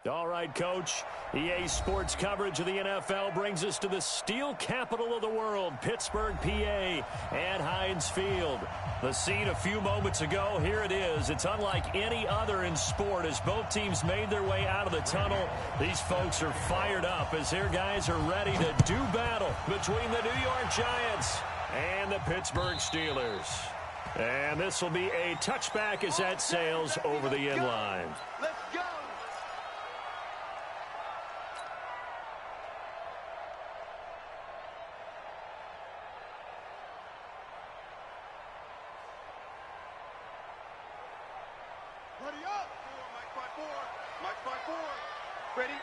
All right, Coach. EA Sports coverage of the NFL brings us to the steel capital of the world, Pittsburgh, PA, at Heinz Field. The scene a few moments ago, here it is. It's unlike any other in sport as both teams made their way out of the tunnel. These folks are fired up as their guys are ready to do battle between the New York Giants and the Pittsburgh Steelers. And this will be a touchback as that sails over the end line. Let's go! Ready up! Mike by four. Ready?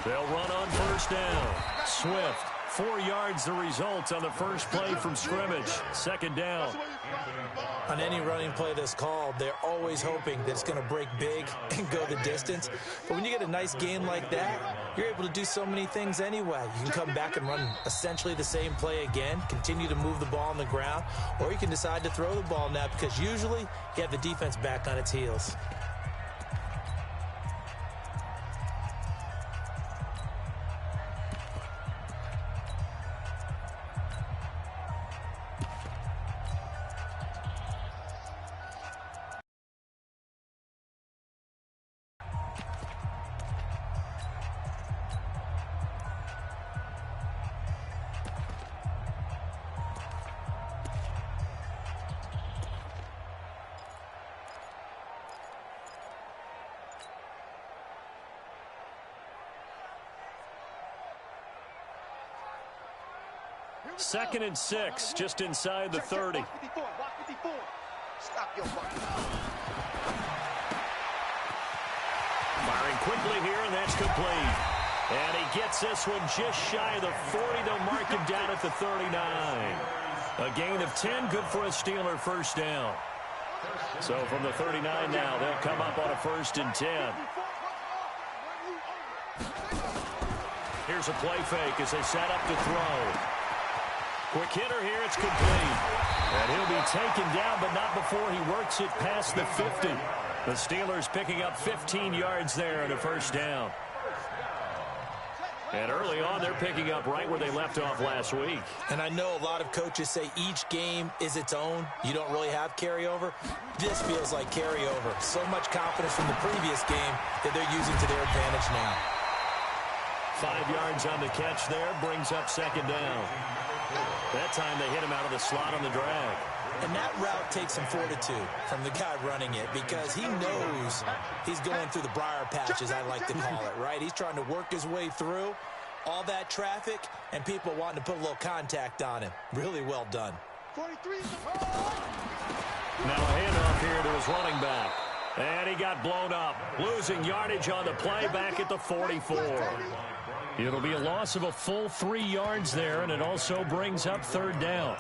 They'll run on first down. Swift, 4 yards the result on the first play from scrimmage. Second down. On any running play that's called, they're always hoping that it's going to break big and go the distance. But when you get a nice game like that, you're able to do so many things anyway. You can come back and run essentially the same play again, continue to move the ball on the ground, or you can decide to throw the ball now because usually you have the defense back on its heels. Second and 6, just inside the 30. Stop your bucket. Firing quickly here, and that's complete. And he gets this one just shy of the 40. They'll mark him down at the 39. A gain of 10, good for a Steeler first down. So from the 39 now, they'll come up on a 1st and 10. Here's a play fake as they set up to throw. Quick hitter here, it's complete. And he'll be taken down, but not before he works it past the 50. The Steelers picking up 15 yards there and a first down. And early on, they're picking up right where they left off last week. And I know a lot of coaches say each game is its own. You don't really have carryover. This feels like carryover. So much confidence from the previous game that they're using to their advantage now. 5 yards on the catch there, brings up second down. That time they hit him out of the slot on the drag. And that route takes some fortitude from the guy running it because he knows he's going through the briar patch, as I like to call it, right? He's trying to work his way through all that traffic and people wanting to put a little contact on him. Really well done. Now a handoff here to his running back. And he got blown up, losing yardage on the play back at the 44. It'll be a loss of a full 3 yards there, and it also brings up third down.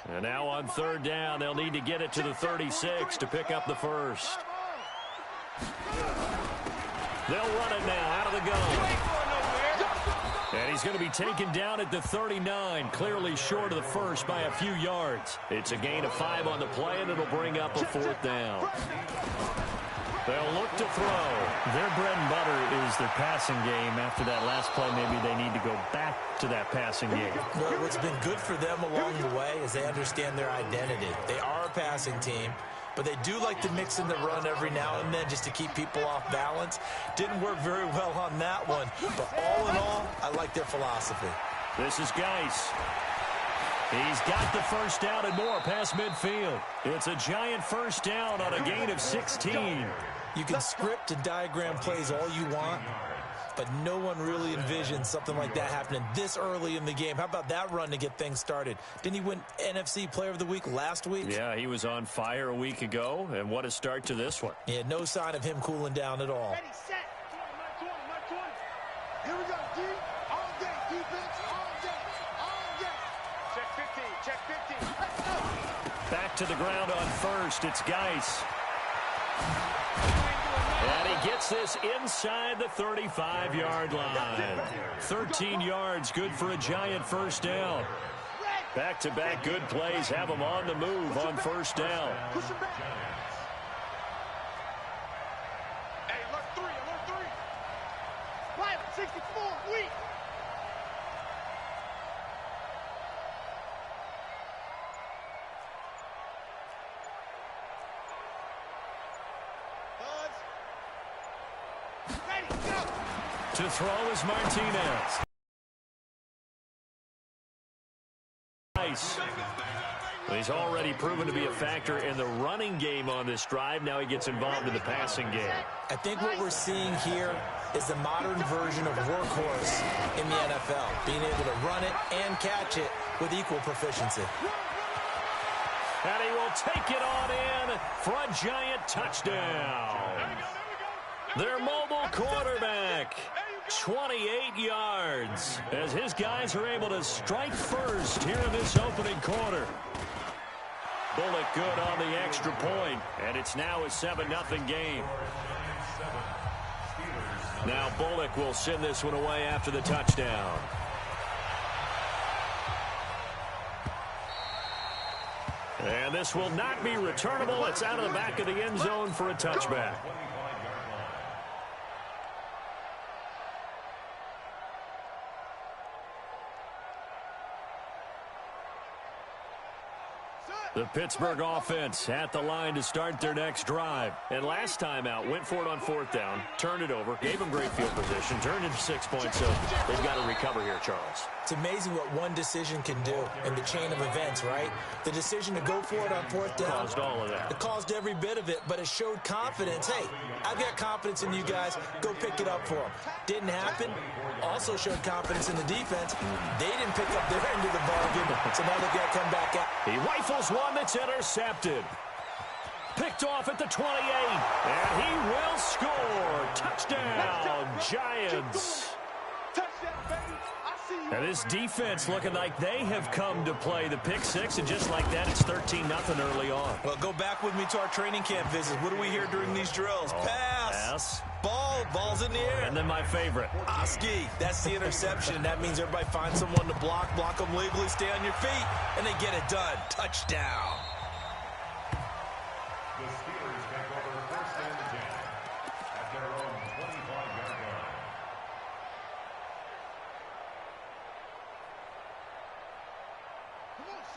And now on third down, they'll need to get it to the 36 to pick up the first. They'll run it now out of the gun. And he's going to be taken down at the 39, clearly short of the first by a few yards. It's a gain of 5 on the play, and it'll bring up a fourth down. They'll look to throw. Their bread and butter is their passing game. After that last play, maybe they need to go back to that passing game. Well, what's been good for them along the way is they understand their identity. They are a passing team, but they do like to mix in the run every now and then just to keep people off balance. Didn't work very well on that one, but all in all, I like their philosophy. This is Geis. He's got the first down and more past midfield. It's a giant first down on a gain of 16. You can script and diagram plays all you want, but no one really envisions something like that happening this early in the game. How about that run to get things started? Didn't he win NFC Player of the Week last week? Yeah, he was on fire a week ago, and what a start to this one. Yeah, no sign of him cooling down at all. Ready, set. 20. Here we go, D. All day, defense, all day, all day. Check 15. Let's go. Back to the ground on first. It's Geis. And he gets this inside the 35-yard line. 13 yards, good for a giant first down. Back-to-back good plays have him on the move on first down. Push him back. Hey, alert 3. Live 64, weak. Ready, go. To throw is Martinez. Nice. Well, he's already proven to be a factor in the running game on this drive. Now he gets involved in the passing game. I think what we're seeing here is the modern version of workhorse in the NFL, being able to run it and catch it with equal proficiency. And he will take it on in for a giant touchdown. Their mobile quarterback, 28 yards, as his guys are able to strike first here in this opening quarter. Bullock good on the extra point, and it's now a 7-0 game. Now Bullock will send this one away after the touchdown. And this will not be returnable. It's out of the back of the end zone for a touchback. The Pittsburgh offense at the line to start their next drive. And last time out, went for it on fourth down, turned it over, gave them great field position, turned into 6 points, so they've got to recover here, Charles. It's amazing what one decision can do in the chain of events, right? The decision to go for it on fourth down. Caused all of that. It caused every bit of it, but it showed confidence. Hey, I've got confidence in you guys. Go pick it up for them. Didn't happen. Also showed confidence in the defense. They didn't pick up their end of the bargain, so now they've got to come back out. He rifles one that's intercepted. Picked off at the 28, and he will score. Touchdown, Giants. And this defense looking like they have come to play the pick six, and just like that, it's 13-0 early on. Well, go back with me to our training camp visit. What do we hear during these drills? Pass. Ball's in the air. And then my favorite. Oski, that's the interception. That means everybody finds someone to block them legally, stay on your feet, and they get it done. Touchdown. The Steelers take over first and 10 at their own 25-yard line.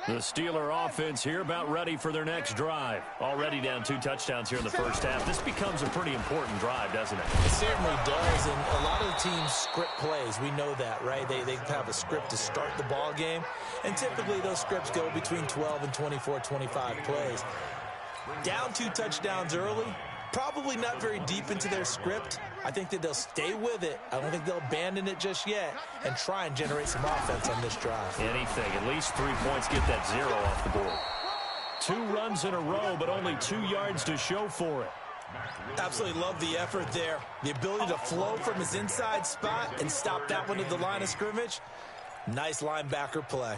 The Steeler offense here about ready for their next drive. Already down 2 touchdowns here in the first half. This becomes a pretty important drive, doesn't it? It certainly does, and a lot of the teams script plays. We know that, right? They have a script to start the ball game, and typically those scripts go between 12 and 24, 25 plays. Down 2 touchdowns early, probably not very deep into their script. I think that they'll stay with it. I don't think they'll abandon it just yet and try and generate some offense on this drive. Anything, at least 3 points, get that 0 off the board. 2 runs in a row, but only 2 yards to show for it. Absolutely love the effort there. The ability to flow from his inside spot and stop that one at the line of scrimmage. Nice linebacker play.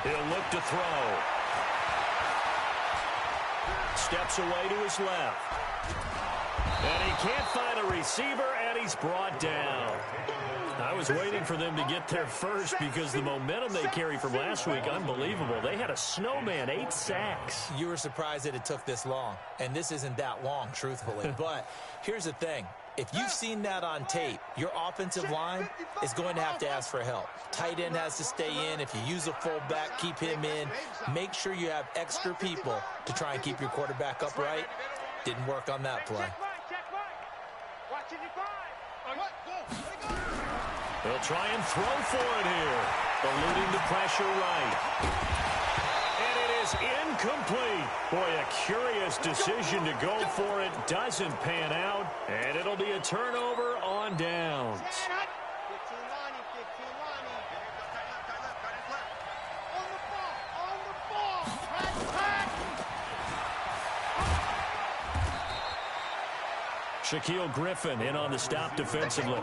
He'll look to throw. Steps away to his left. And he can't find a receiver, and he's brought down. I was waiting for them to get there first because the momentum they carry from last week, unbelievable. They had a snowman, 8 sacks. You were surprised that it took this long, and this isn't that long, truthfully. But here's the thing. If you've seen that on tape, your offensive line is going to have to ask for help. Tight end has to stay in. If you use a fullback, keep him in. Make sure you have extra people to try and keep your quarterback upright. Didn't work on that play. They'll try and throw for it here. Eluding the pressure right. And it is incomplete. Boy, a curious decision to go for it. Doesn't pan out. And it'll be a turnover on downs. Shaquille Griffin in on the stop defensively.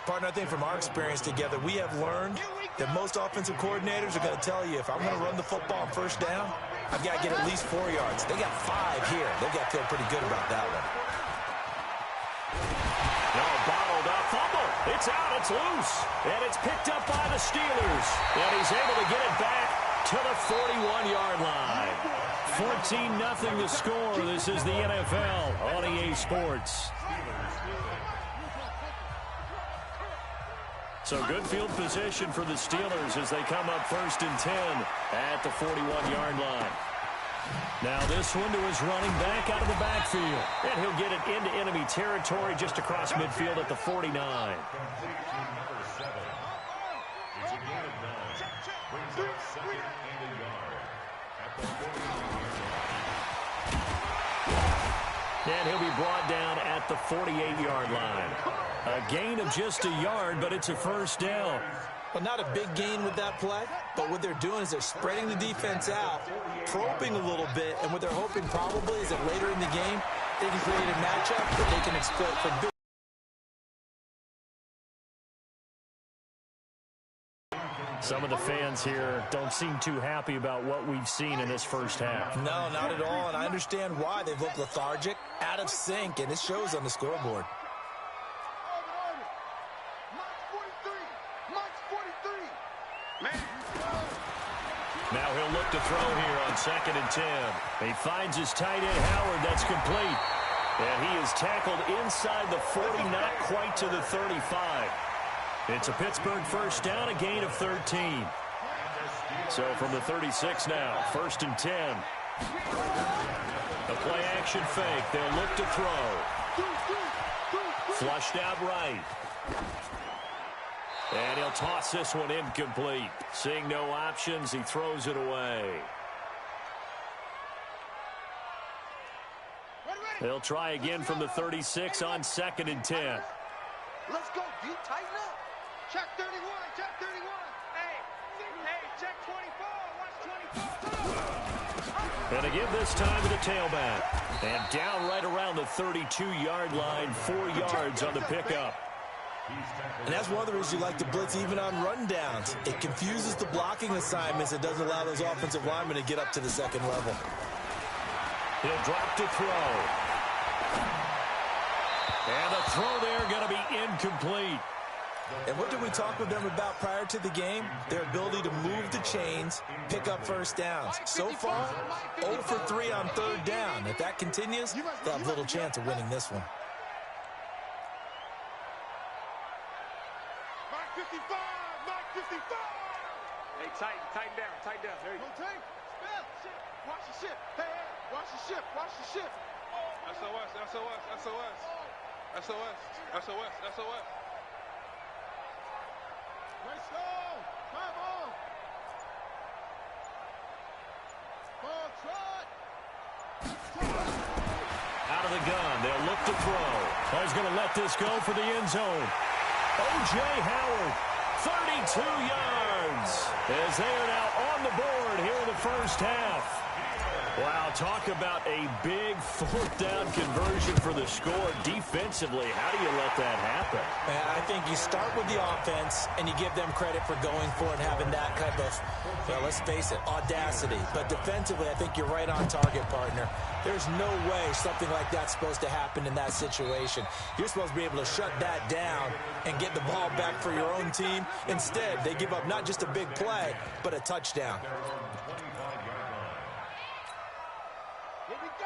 Partner, I think from our experience together, we have learned that most offensive coordinators are going to tell you, if I'm going to run the football on first down, I've got to get at least 4 yards. They got 5 here. They've got to feel pretty good about that one. No, bottled up fumble. It's out. It's loose. And it's picked up by the Steelers. And he's able to get it back to the 41-yard line. 14-0 the score. This is the NFL on EA Sports. So good field position for the Steelers as they come up 1st and 10 at the 41-yard line. Now this one to his running back out of the backfield. And he'll get it into enemy territory just across midfield at the 49. And he'll be brought down at the 48-yard line. A gain of just a yard, but it's a first down. Well, not a big gain with that play, but what they're doing is they're spreading the defense out, probing a little bit, and what they're hoping probably is that later in the game, they can create a matchup that they can exploit for big. Some of the fans here don't seem too happy about what we've seen in this first half. No, not at all, and I understand why. They've looked lethargic, out of sync, and it shows on the scoreboard. Now he'll look to throw here on 2nd and 10. He finds his tight end, Howard. That's complete. And he is tackled inside the 40, not quite to the 35. It's a Pittsburgh first down, a gain of 13. So from the 36 now, 1st and 10. A play-action fake. They'll look to throw. Flushed out right. And he'll toss this one incomplete. Seeing no options, he throws it away. They'll try again from the 36 on 2nd and 10. Let's go, D. Tighten up. Check 31. Check 31. Hey, check 24. Watch 24. And again this time to the tailback. And down right around the 32-yard line, 4 yards on the pickup. And that's one of the reasons you like to blitz even on rundowns. It confuses the blocking assignments. It doesn't allow those offensive linemen to get up to the second level. He'll drop to throw. And the throw there going to be incomplete. And what did we talk with them about prior to the game? Their ability to move the chains, pick up first downs. So far, 0 for 3 on 3rd down. If that continues, they'll have little chance of winning this one. Mark 55. Mark 55. Hey, tighten down. There you go. Tank. Watch the ship. Hey, watch the ship. Watch the ship. SOS. Let's go. Come on. Ball trot. Out of the gun. They'll look to throw. He's going to let this go for the end zone. O.J. Howard, 32 yards, as they are now on the board here in the first half. Wow, talk about a big fourth down conversion for the score. Defensively, how do you let that happen? I think you start with the offense and you give them credit for going for it and having that type of, well, let's face it, audacity. But defensively, I think you're right on target, partner. There's no way something like that's supposed to happen in that situation. You're supposed to be able to shut that down and get the ball back for your own team. Instead, they give up not just a big play, but a touchdown.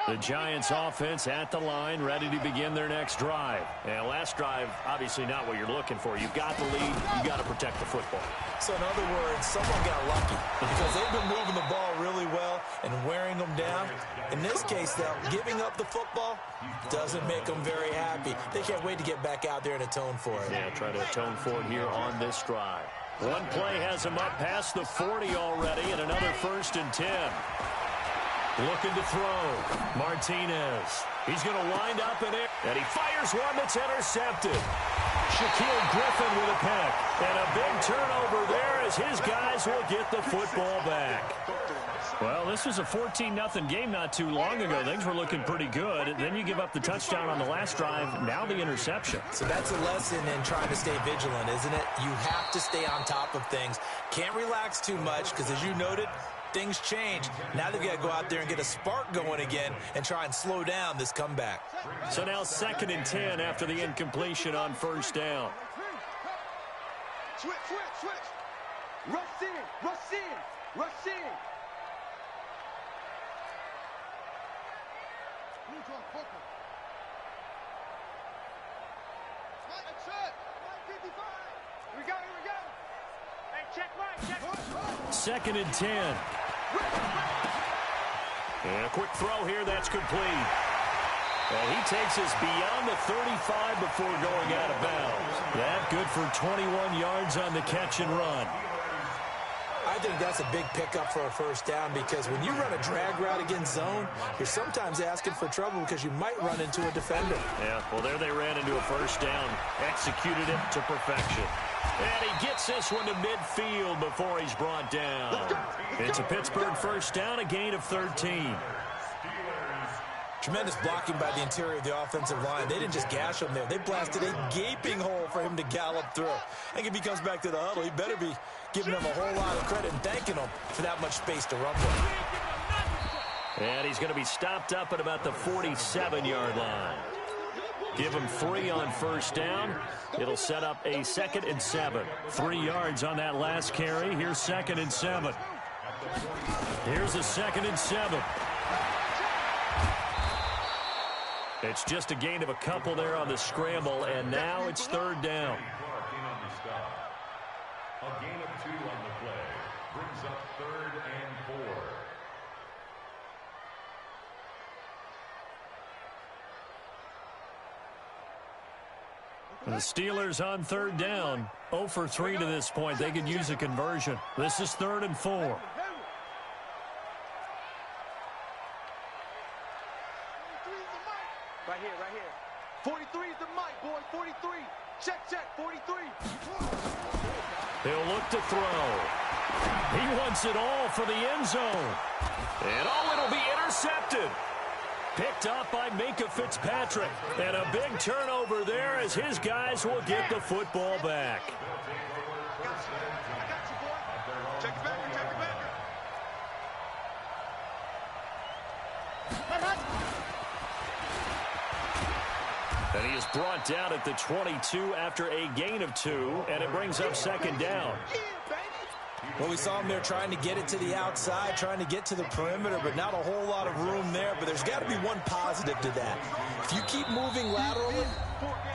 The Giants offense at the line, ready to begin their next drive. And last drive, obviously not what you're looking for. You've got the lead. You've got to protect the football. So in other words, someone got lucky because they've been moving the ball really well and wearing them down. In this case, though, giving up the football doesn't make them very happy. They can't wait to get back out there and atone for it. Yeah, try to atone for it here on this drive. One play has them up past the 40 already, and another 1st and 10. Looking to throw. Martinez. He's going to wind up in it. And he fires one that's intercepted. Shaquille Griffin with a pick. And a big turnover there as his guys will get the football back. Well, this was a 14-0 game not too long ago. Things were looking pretty good. Then you give up the touchdown on the last drive. Now the interception. So that's a lesson in trying to stay vigilant, isn't it? You have to stay on top of things. Can't relax too much because, as you noted, things change. Now they've got to go out there and get a spark going again and try and slow down this comeback. So now 2nd and 10 after the incompletion on 1st down. Switch. Rush in. Here we go. Hey, check right. 2nd and 10. And a quick throw here, that's complete. And he takes us beyond the 35 before going out of bounds. That good for 21 yards on the catch and run. I think that's a big pickup for a 1st down because when you run a drag route against zone, you're sometimes asking for trouble because you might run into a defender. Yeah, well, there they ran into a 1st down. Executed it to perfection. And he gets this one to midfield before he's brought down. It's a Pittsburgh 1st down, a gain of 13. Tremendous blocking by the interior of the offensive line. They didn't just gash him there. They blasted a gaping hole for him to gallop through. I think if he comes back to the huddle, he better be giving them a whole lot of credit and thanking them for that much space to run with. And he's going to be stopped up at about the 47-yard line. Give him 3 on 1st down. It'll set up a 2nd and 7. 3 yards on that last carry. Here's 2nd and 7. Here's a 2nd and 7. It's just a gain of a couple there on the scramble, and now it's 3rd down. A gain of 2 on the play brings up 3rd and 4. The Steelers on 3rd down. 0 for 3 to this point. They could use a conversion. This is 3rd and 4. Right here. 43 is the mic, boy. 43. Check, 43. He'll look to throw. He wants it all for the end zone. And it'll be intercepted. Picked up by Minka Fitzpatrick. And a big turnover there as his guys will get the football back. I got you, boy. Check it back. And he is brought down at the 22 after a gain of 2, and it brings up 2nd down. Well, we saw him there trying to get it to the outside, trying to get to the perimeter, but not a whole lot of room there. But there's got to be one positive to that. If you keep moving laterally,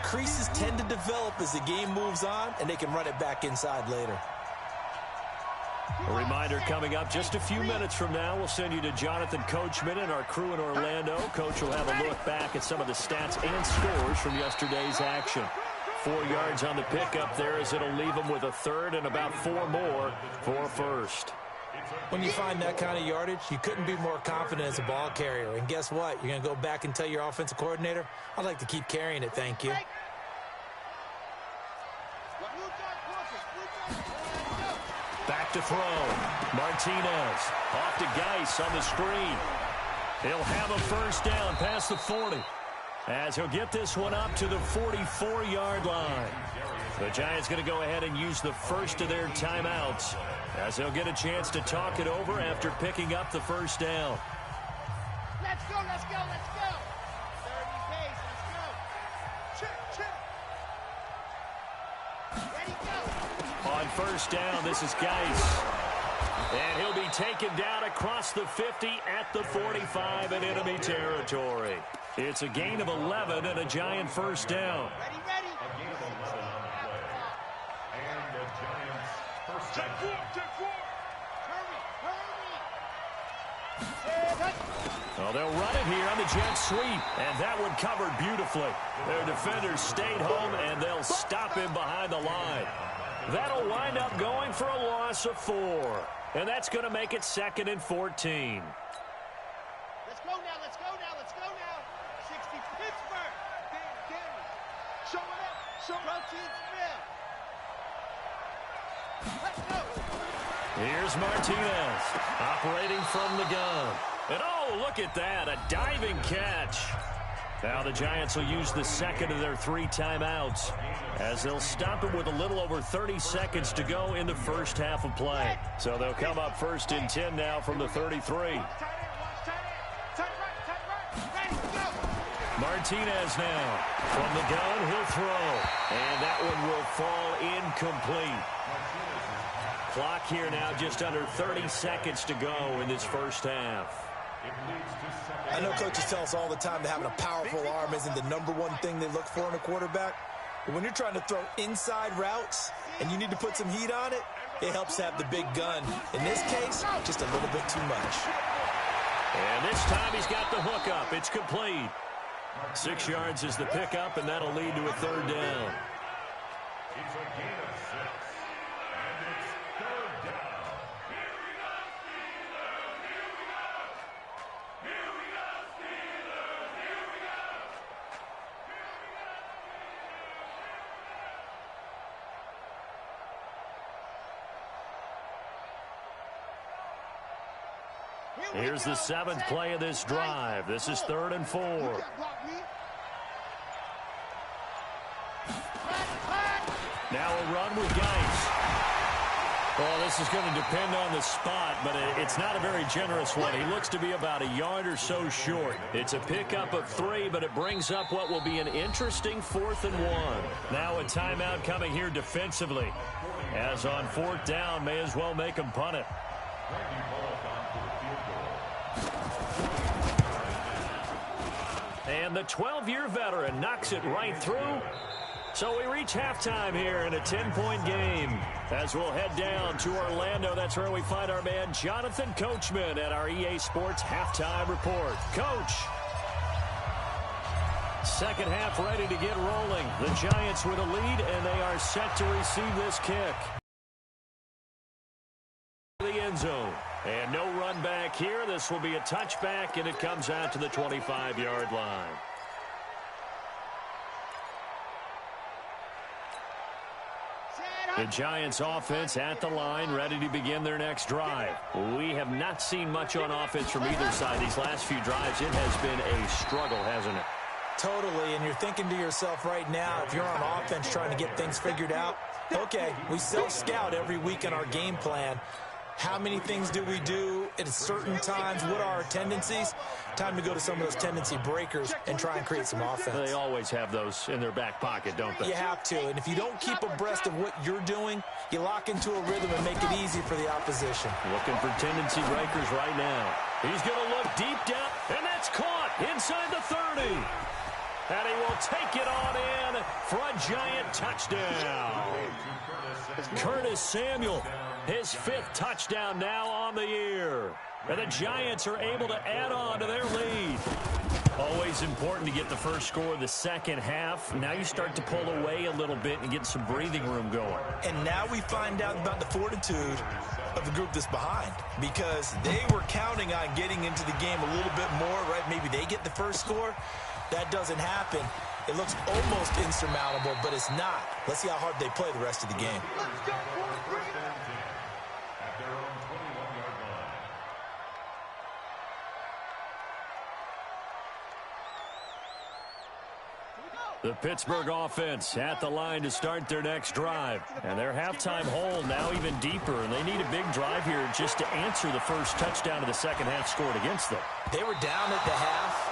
creases tend to develop as the game moves on, and they can run it back inside later. A reminder coming up just a few minutes from now. We'll send you to Jonathan Coachman and our crew in Orlando. Coach will have a look back at some of the stats and scores from yesterday's action. 4 yards on the pickup there as it'll leave them with a 3rd and about 4 more for a 1st. When you find that kind of yardage, you couldn't be more confident as a ball carrier. And guess what? You're going to go back and tell your offensive coordinator, I'd like to keep carrying it, thank you. Back to throw. Martinez off to Geis on the screen. He'll have a first down past the 40. As he'll get this one up to the 44-yard line. The Giants going to go ahead and use the first of their timeouts as they'll get a chance to talk it over after picking up the first down. Let's go, let's go, let's go. 30 pace, let's go. Check, check. Ready, go. On first down, this is Geis. And he'll be taken down across the 50 at the 45 in enemy territory. It's a gain of 11 and a Giant first down. Ready, ready. And the Giants first down. Take four. Hurry. Well, they'll run it here on the jet sweep, and that one covered beautifully. Their defenders stayed home, and they'll stop him behind the line. That'll wind up going for a loss of 4, and that's going to make it 2nd and 14. Let's go now, let's go now, let's go now. 60 Pittsburgh. Damn. Show it up. Show protein spill. Let's go. Here's Martinez operating from the gun. And oh, look at that, a diving catch. Now the Giants will use the second of their 3 timeouts as they'll stop him with a little over 30 seconds to go in the first half of play. So they'll come up 1st and 10 now from the 33. Martinez now from the gun, he'll throw. And that one will fall incomplete. Clock here now just under 30 seconds to go in this first half. I know coaches tell us all the time that having a powerful arm isn't the #1 thing they look for in a quarterback. But when you're trying to throw inside routes and you need to put some heat on it, it helps to have the big gun. In this case, just a little bit too much. And this time he's got the hook up. It's complete. 6 yards is the pickup, and that'll lead to a 3rd down. It's a gain of 6. And it's 3rd down. Here's the 7th play of this drive. This is 3rd and 4. Now a run with Geis. Well, this is going to depend on the spot, but it's not a very generous one. He looks to be about a yard or so short. It's a pickup of 3, but it brings up what will be an interesting 4th and 1. Now a timeout coming here defensively. As on 4th down, may as well make him punt it. And the 12-year veteran knocks it right through. So we reach halftime here in a 10-point game. As we'll head down to Orlando, that's where we find our man Jonathan Coachman at our EA Sports Halftime Report. Coach. Second half ready to get rolling. The Giants with a lead, and they are set to receive this kick. The end zone. And no run back here. This will be a touchback, and it comes out to the 25-yard line. The Giants offense at the line, ready to begin their next drive. We have not seen much on offense from either side these last few drives. It has been a struggle, hasn't it? Totally, and you're thinking to yourself right now, if you're on offense trying to get things figured out, okay, we self-scout every week in our game plan. How many things do we do at certain times? What are our tendencies? Time to go to some of those tendency breakers and try and create some offense. They always have those in their back pocket, don't they? You have to, and if you don't keep abreast of what you're doing, you lock into a rhythm and make it easy for the opposition. Looking for tendency breakers right now. He's going to look deep down, and that's caught inside the 30. And he will take it on in for a Giant touchdown. Curtis Samuel, his 5th touchdown now on the year. And the Giants are able to add on to their lead. Always important to get the first score of the second half. Now you start to pull away a little bit and get some breathing room going. And now we find out about the fortitude of the group that's behind, because they were counting on getting into the game a little bit more, right? Maybe they get the first score. That doesn't happen. It looks almost insurmountable, but it's not. Let's see how hard they play the rest of the game. The Pittsburgh offense at the line to start their next drive. And their halftime hole now even deeper, and they need a big drive here just to answer the first touchdown of the second half scored against them. They were down at the half.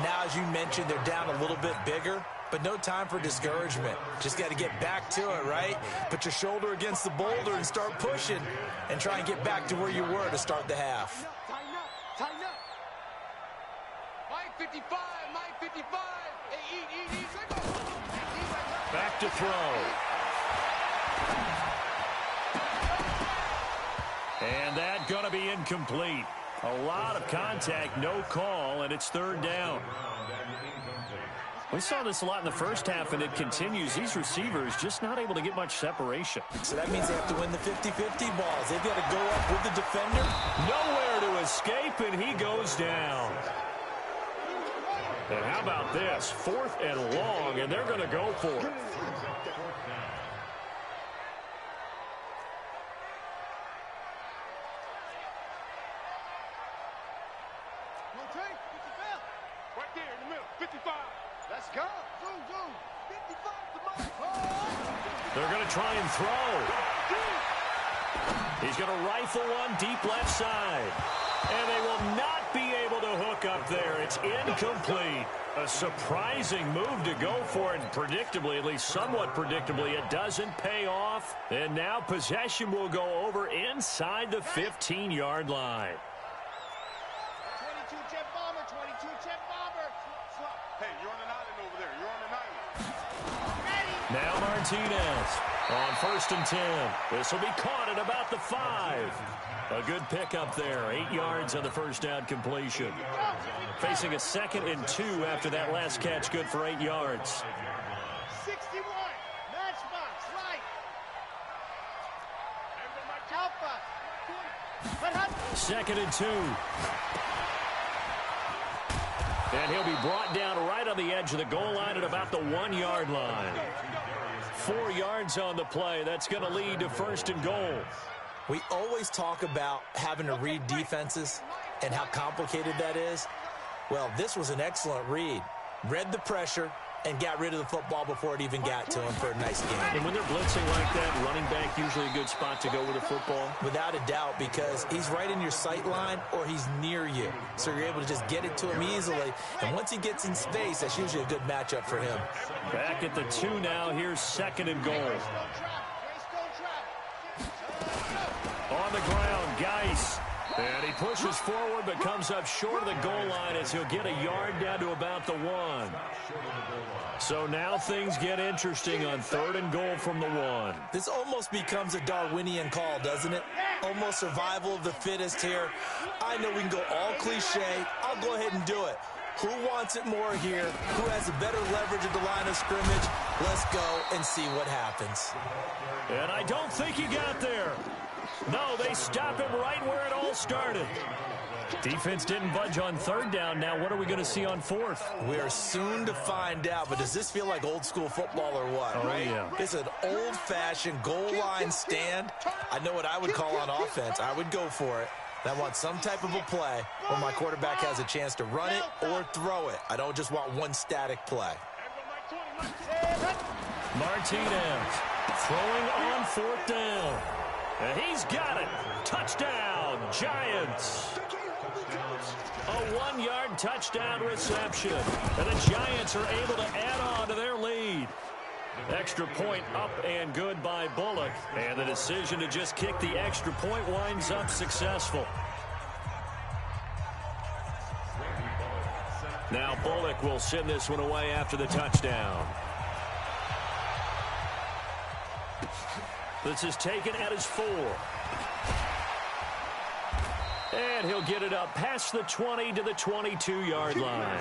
Now, as you mentioned, they're down a little bit bigger, but no time for discouragement. Just got to get back to it, right? Put your shoulder against the boulder and start pushing and try and get back to where you were to start the half. Tighten up, tighten up. Mike 55, Mike 55. Hey, eat. Back to throw. And that going to be incomplete. A lot of contact, no call, and it's third down. We saw this a lot in the first half, and it continues. These receivers just not able to get much separation. So that means they have to win the 50-50 balls. They've got to go up with the defender. Nowhere to escape, and he goes down. And how about this? 4th and long, and they're going to go for it. Right there in the middle, 55. Let's go. Zoom. 55 to Mike. They're going to try and throw. He's going to rifle one deep left side. And they will not be able to hook up there. It's incomplete. A surprising move to go for it. And predictably, at least somewhat predictably, it doesn't pay off. And now possession will go over inside the 15-yard line. 22 jet bomber, 22 jet bomber. Hey, you're on an island over there. You're on an island. Ready. Now Martinez on 1st and 10. This will be caught at about the 5. A good pickup there. 8 yards on the first down completion. Facing a 2nd and 2 after that last catch. Good for 8 yards. 61. Matchbox, right. Alpha. 2nd and 2. And he'll be brought down right on the edge of the goal line at about the 1-yard line. 4 yards on the play. That's going to lead to 1st and goal. We always talk about having to read defenses and how complicated that is. Well, this was an excellent read. Read the pressure and got rid of the football before it even got to him for a nice game. And when they're blitzing like that, running back usually a good spot to go with the football? Without a doubt, because he's right in your sight line or he's near you. So you're able to just get it to him easily. And once he gets in space, that's usually a good matchup for him. Back at the 2 now. Here's 2nd and goal. On the ground, Geis. And he pushes forward but comes up short of the goal line as he'll get a yard down to about the 1. So now things get interesting on 3rd and goal from the 1. This almost becomes a Darwinian call, doesn't it? Almost survival of the fittest here. I know we can go all cliche. I'll go ahead and do it. Who wants it more here? Who has a better leverage at the line of scrimmage? Let's go and see what happens. And I don't think he got there. No, they stop him right where it all started. Defense didn't budge on 3rd down. Now what are we going to see on 4th? We are soon to find out, but does this feel like old school football or what? Oh, yeah. It's an old-fashioned goal line stand. I know what I would call on offense. I would go for it. I want some type of a play where my quarterback has a chance to run it or throw it. I don't just want one static play. Martinez throwing on 4th down. And he's got it. Touchdown, Giants. A 1-yard touchdown reception. And the Giants are able to add on to their lead. Extra point up and good by Bullock. And the decision to just kick the extra point winds up successful. Now Bullock will send this one away after the touchdown. This is taken at his 4. And he'll get it up past the 20 to the 22-yard line.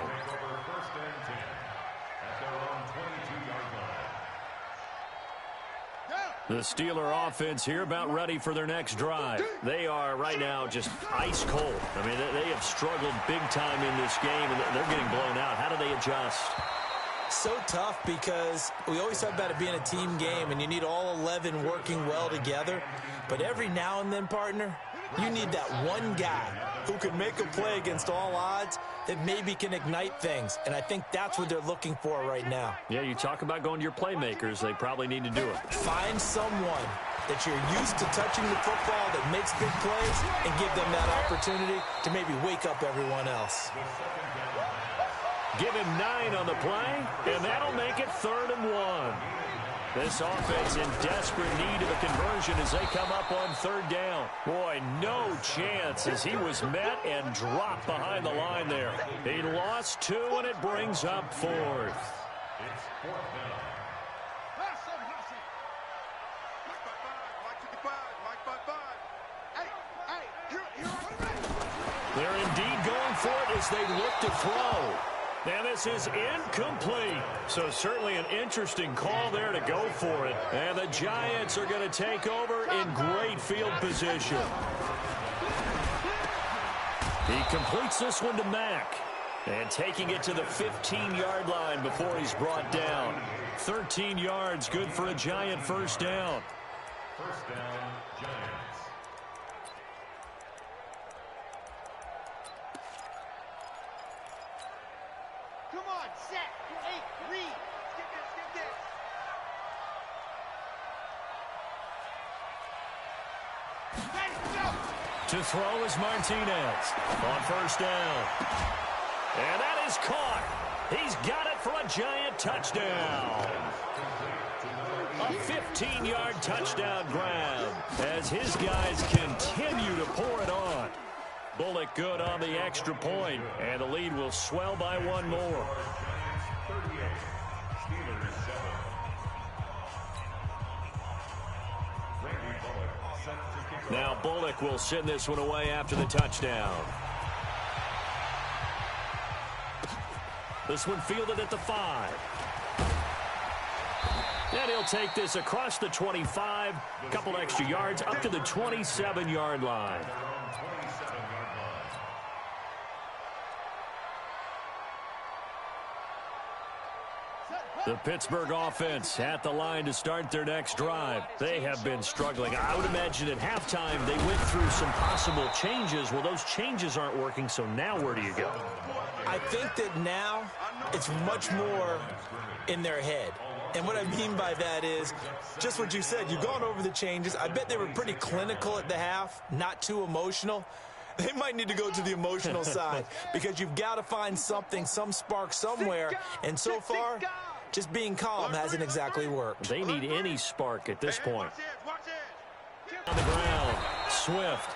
The Steeler offense here about ready for their next drive. They are right now just ice cold. I mean, they have struggled big time in this game, and they're getting blown out. How do they adjust? So tough because we always talk about it being a team game, and you need all 11 working well together. But every now and then, partner, You need that one guy who can make a play against all odds that maybe can ignite things, and I think that's what they're looking for right now. Yeah, you talk about going to your playmakers. They probably need to do it. Find someone that you're used to touching the football that makes big plays and give them that opportunity to maybe wake up everyone else. Give him 9 on the play, and that'll make it 3rd and 1. This offense in desperate need of a conversion as they come up on 3rd down. Boy, no chance as he was met and dropped behind the line there. He lost 2, and it brings up 4th. It's 4th down. They're indeed going for it as they look to throw. And this is incomplete. So certainly an interesting call there to go for it. And the Giants are going to take over in great field position. He completes this one to Mack. And taking it to the 15-yard line before he's brought down. 13 yards, good for a Giant first down. First down, Giants. Come on, set. Hey, read. Skip this, skip this. Ready, go. To throw is Martinez on first down. And that is caught. He's got it for a Giant touchdown. A 15-yard touchdown grab as his guys continue to pour it on. Bullock good on the extra point, and the lead will swell by 1 more. Now Bullock will send this one away after the touchdown. This one fielded at the 5. And he'll take this across the 25, couple extra yards, up to the 27-yard line. The Pittsburgh offense at the line to start their next drive. They have been struggling. I would imagine at halftime they went through some possible changes. Well, those changes aren't working, so now where do you go? I think that now it's much more in their head. And what I mean by that is just what you said. You've gone over the changes. I bet they were pretty clinical at the half, not too emotional. They might need to go to the emotional side because you've got to find something, some spark somewhere. And so far, just being calm hasn't exactly worked. They need any spark at this point. On the ground, Swift.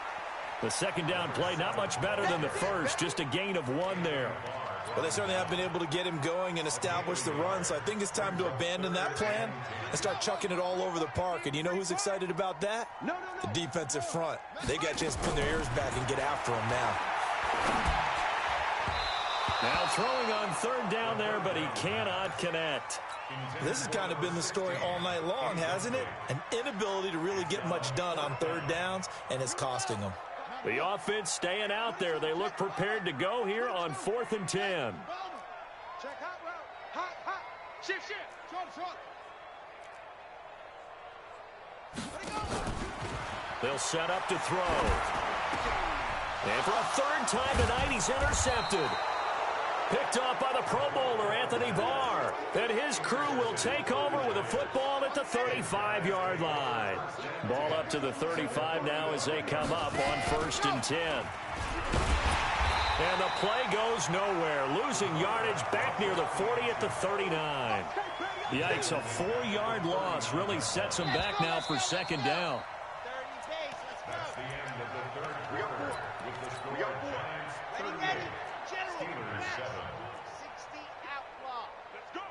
The second down play, not much better than the first, just a gain of 1 there. Well, they certainly have been able to get him going and establish the run, so I think it's time to abandon that plan and start chucking it all over the park. And you know who's excited about that? The defensive front. They got a chance to pin their ears back and get after him now. Now throwing on 3rd down there, but he cannot connect. This has kind of been the story all night long, hasn't it? An inability to really get much done on 3rd downs, and it's costing them. The offense staying out there. They look prepared to go here on 4th and 10. Check hot route. Hot, hot. Shift, shift. Trump. They'll set up to throw. And for a 3rd time tonight, he's intercepted. Picked off by the Pro Bowler, Anthony Barr. And his crew will take over with a football at the 35-yard line. Ball up to the 35 now as they come up on 1st and 10. And the play goes nowhere. Losing yardage back near the 40 at the 39. Yikes, a 4-yard loss really sets them back now for 2nd down. That's the end of the 3rd quarter with the score Giants 38, Steelers 7. 60 outlaw. Let's go.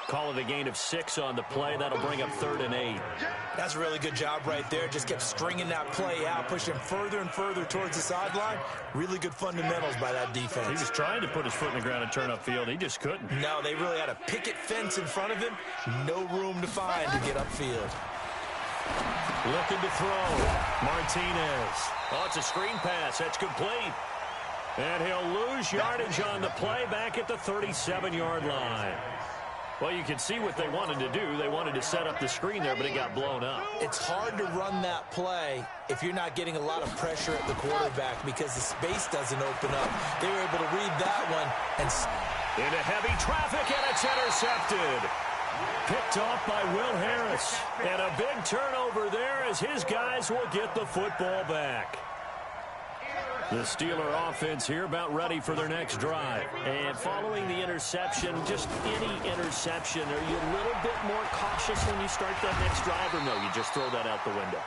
Call it a gain of 6 on the play. That'll bring up 3rd and 8. That's a really good job right there. Just kept stringing that play out, pushing further and further towards the sideline. Really good fundamentals by that defense. He was trying to put his foot in the ground and turn upfield. He just couldn't. No, they really had a picket fence in front of him. No room to find to get upfield. Looking to throw. Martinez. Oh, it's a screen pass. That's complete. And he'll lose yardage on the play back at the 37-yard line. Well, you can see what they wanted to do. They wanted to set up the screen there, but it got blown up. It's hard to run that play if you're not getting a lot of pressure at the quarterback because the space doesn't open up. They were able to read that one. And into heavy traffic, and it's intercepted. Picked off by Will Harris. And a big turnover there as his guys will get the football back. The Steeler offense here about ready for their next drive. And following the interception, just any interception, are you a little bit more cautious when you start that next drive, or no, you just throw that out the window?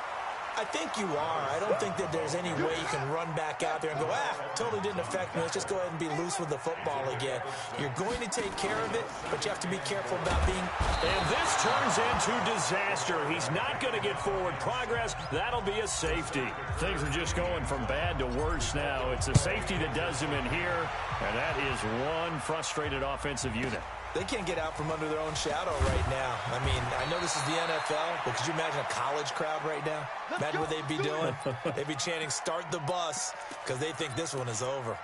I think you are. I don't think that there's any way you can run back out there and go, totally didn't affect me. Let's just go ahead and be loose with the football again. You're going to take care of it, but you have to be careful about being... And this turns into disaster. He's not going to get forward progress. That'll be a safety. Things are just going from bad to worse now. It's a safety that does him in here, and that is one frustrated offensive unit. They can't get out from under their own shadow right now. I mean, I know this is the NFL, but could you imagine a college crowd right now? Imagine what they'd be doing. They'd be chanting, "Start the bus," because they think this one is over.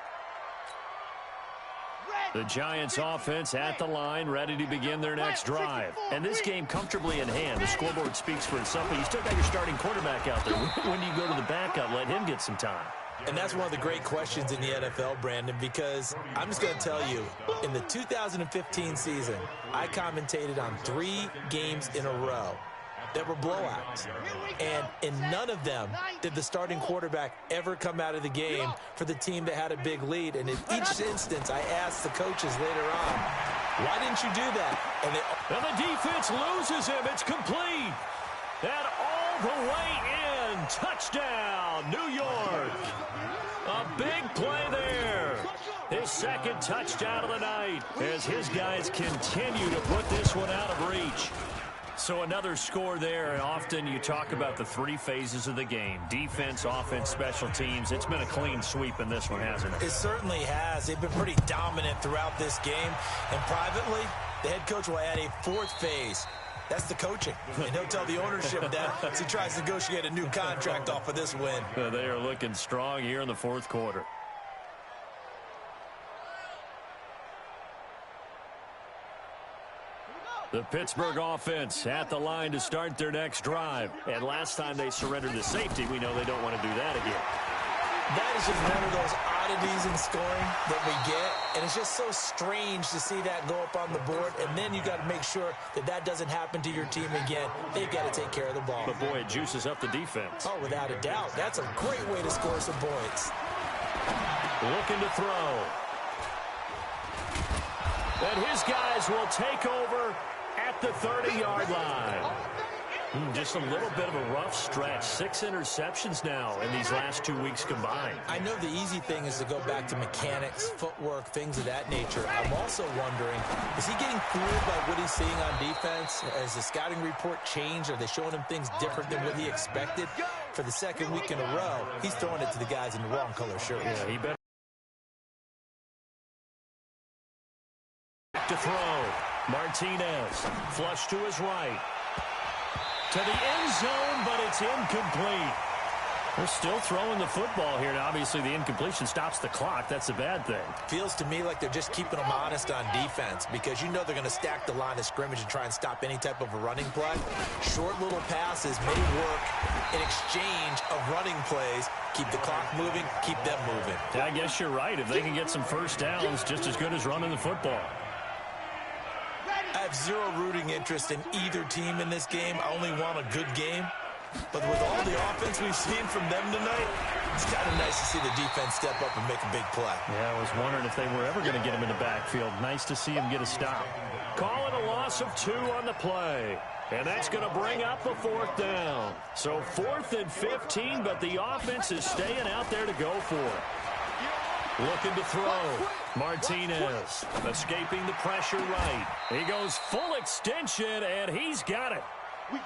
The Giants offense at the line, ready to begin their next drive. And this game comfortably in hand. The scoreboard speaks for itself, but you still got your starting quarterback out there. When do you go to the backup? Let him get some time. And that's one of the great questions in the NFL, Brandon, because I'm just going to tell you, in the 2015 season, I commentated on 3 games in a row that were blowouts. And in none of them did the starting quarterback ever come out of the game for the team that had a big lead. And in each instance, I asked the coaches later on, why didn't you do that? And the defense loses him. It's complete. And all the way in. Touchdown, New York. A big play there. His second touchdown of the night as his guys continue to put this one out of reach. So another score there, and often you talk about the 3 phases of the game. Defense, offense, special teams. It's been a clean sweep in this one, hasn't it? It certainly has. They've been pretty dominant throughout this game. And privately, the head coach will add a 4th phase. That's the coaching. And he'll tell the ownership that as he tries to negotiate a new contract off of this win. They are looking strong here in the 4th quarter. The Pittsburgh offense at the line to start their next drive. And last time they surrendered the safety, we know they don't want to do that again. That is just one of those oddities in scoring that we get, and it's just so strange to see that go up on the board, and then you got to make sure that that doesn't happen to your team again. They've got to take care of the ball. But, boy, it juices up the defense. Oh, without a doubt. That's a great way to score some points. Looking to throw. And his guys will take over at the 30-yard line. Just a little bit of a rough stretch. 6 interceptions now in these last 2 weeks combined. I know the easy thing is to go back to mechanics, footwork, things of that nature. I'm also wondering, is he getting fooled by what he's seeing on defense? Has the scouting report changed? Are they showing him things different than what he expected? For the 2nd week in a row, he's throwing it to the guys in the wrong color shirts. Yeah, he better. To throw. Martinez. Flush to his right. To the end zone, but it's incomplete. They're still throwing the football here. Now, obviously, the incompletion stops the clock. That's a bad thing. Feels to me like they're just keeping them honest on defense because you know they're going to stack the line of scrimmage and try and stop any type of a running play. Short little passes may work in exchange of running plays. Keep the clock moving, keep them moving. I guess you're right. If they can get some first downs, just as good as running the football. I have zero rooting interest in either team in this game. I only want a good game. But with all the offense we've seen from them tonight, it's kind of nice to see the defense step up and make a big play. Yeah, I was wondering if they were ever going to get him in the backfield. Nice to see him get a stop. Call it a loss of 2 on the play. And that's going to bring up the 4th down. So 4th and 15, but the offense is staying out there to go for it. Looking to throw. Martinez escaping the pressure right. He goes full extension, and he's got it.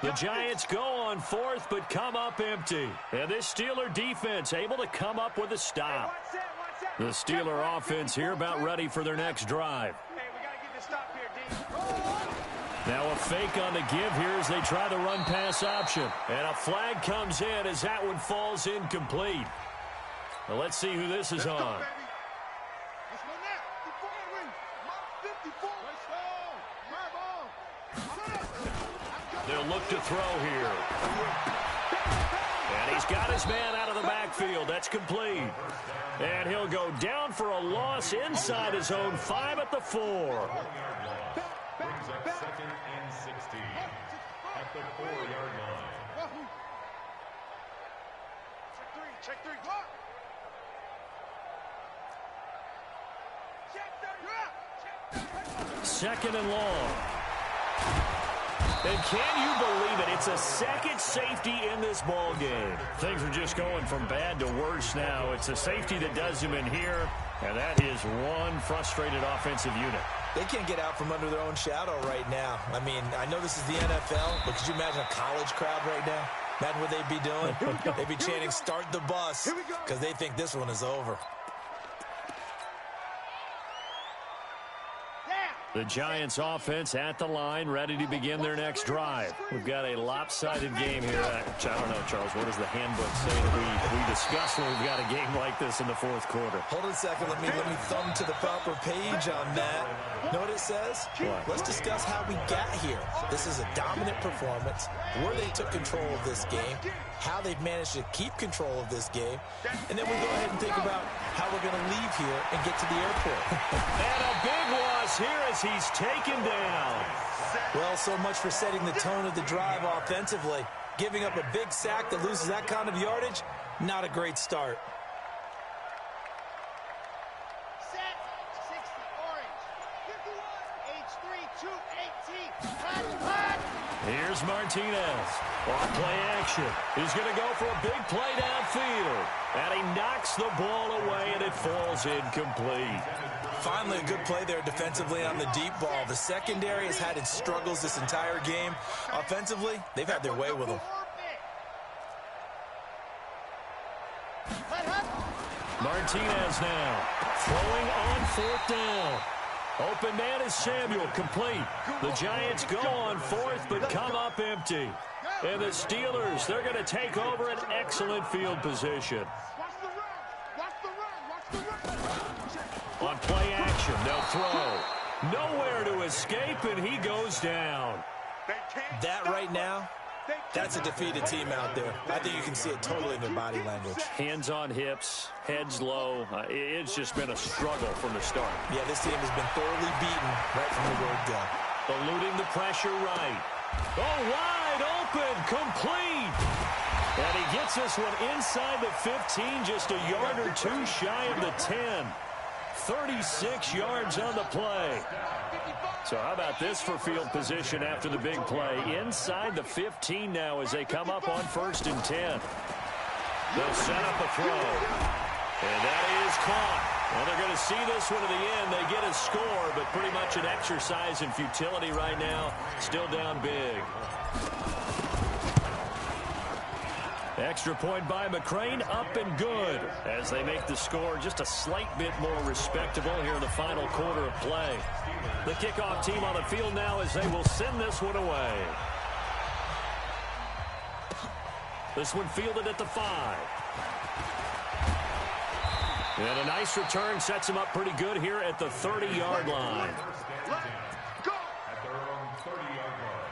The Giants go on 4th, but come up empty. And this Steeler defense able to come up with a stop. The Steeler offense here about ready for their next drive. Now a fake on the give here as they try the run-pass option. And a flag comes in as that one falls incomplete. Well, let's see who this is on. They'll look to throw here. And he's got his man out of the backfield. That's complete. And he'll go down for a loss inside his own 5 at the 4. Brings up 2nd and 16 at the 4-yard line. Check three. Second and long. And can you believe it? It's a second safety in this ball game. Things are just going from bad to worse now. It's a safety that does him in here, and that is one frustrated offensive unit. They can't get out from under their own shadow right now. I mean, I know this is the NFL, but could you imagine a college crowd right now? Imagine what they'd be doing. They'd be chanting, "Start the bus," because they think this one is over. The Giants offense at the line, ready to begin their next drive. We've got a lopsided game here. I don't know, Charles, what does the handbook say that we discuss when we've got a game like this in the fourth quarter? Hold on a second. Let me thumb to the proper page on that. Know what it says? What? Let's discuss how we got here. This is a dominant performance, where they took control of this game, how they've managed to keep control of this game, and then we go ahead and think about how we're going to leave here and get to the airport. And a big loss here as he's taken down. Well, so much for setting the tone of the drive offensively. Giving up a big sack that loses that kind of yardage, not a great start. Set. 60 orange. 51. H3 218. Here's Martinez. On play action. He's going to go for a big play downfield. And he knocks the ball away, and it falls incomplete. Finally, a good play there defensively on the deep ball. The secondary has had its struggles this entire game. Offensively, they've had their way with them. Martinez now throwing on 4th down. Open man is Samuel, complete. The Giants go on 4th, but come up empty. And the Steelers, they're going to take over an excellent field position. On play action, they'll throw. Nowhere to escape, and he goes down. That right now, that's a defeated team out there. I think you can see it totally in their body language. Hands on hips, heads low. It's just been a struggle from the start. Yeah, this team has been thoroughly beaten right from the word go. Eluding the pressure right. Oh, wide open, complete. And he gets this one inside the 15, just a yard or two shy of the 10. 36 yards on the play. So how about this for field position after the big play? Inside the 15 now as they come up on 1st and 10. They'll set up a throw. And that is caught. Well, they're going to see this one to the end. They get a score, but pretty much an exercise in futility right now. Still down big. Extra point by McCrane, up and good, as they make the score just a slight bit more respectable here in the final quarter of play. The kickoff team on the field now as they will send this one away. This one fielded at the 5. And a nice return sets him up pretty good here at the 30-yard line. At their own 30-yard line.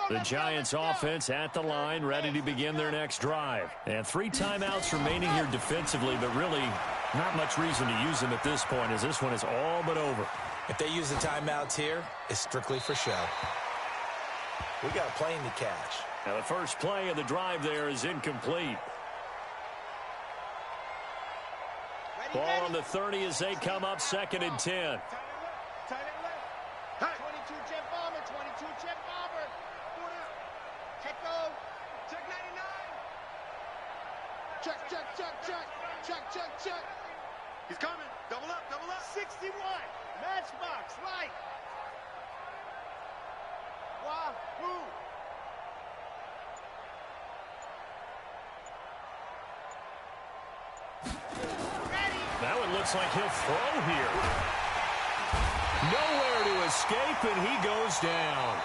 The Giants offense at the line, ready to begin their next drive. And 3 timeouts remaining here defensively, but really not much reason to use them at this point as this one is all but over. If they use the timeouts here, it's strictly for show. We got a plane to catch. Now the first play of the drive there is incomplete. Ball on the 30 as they come up 2nd and 10. 22 jet bomber, 22 jet bomber. Echo. Check 99. Check. He's coming. Double up. 61. Matchbox, right. Wahoo. Ready. That one looks like he'll throw here. Nowhere to escape, and he goes down.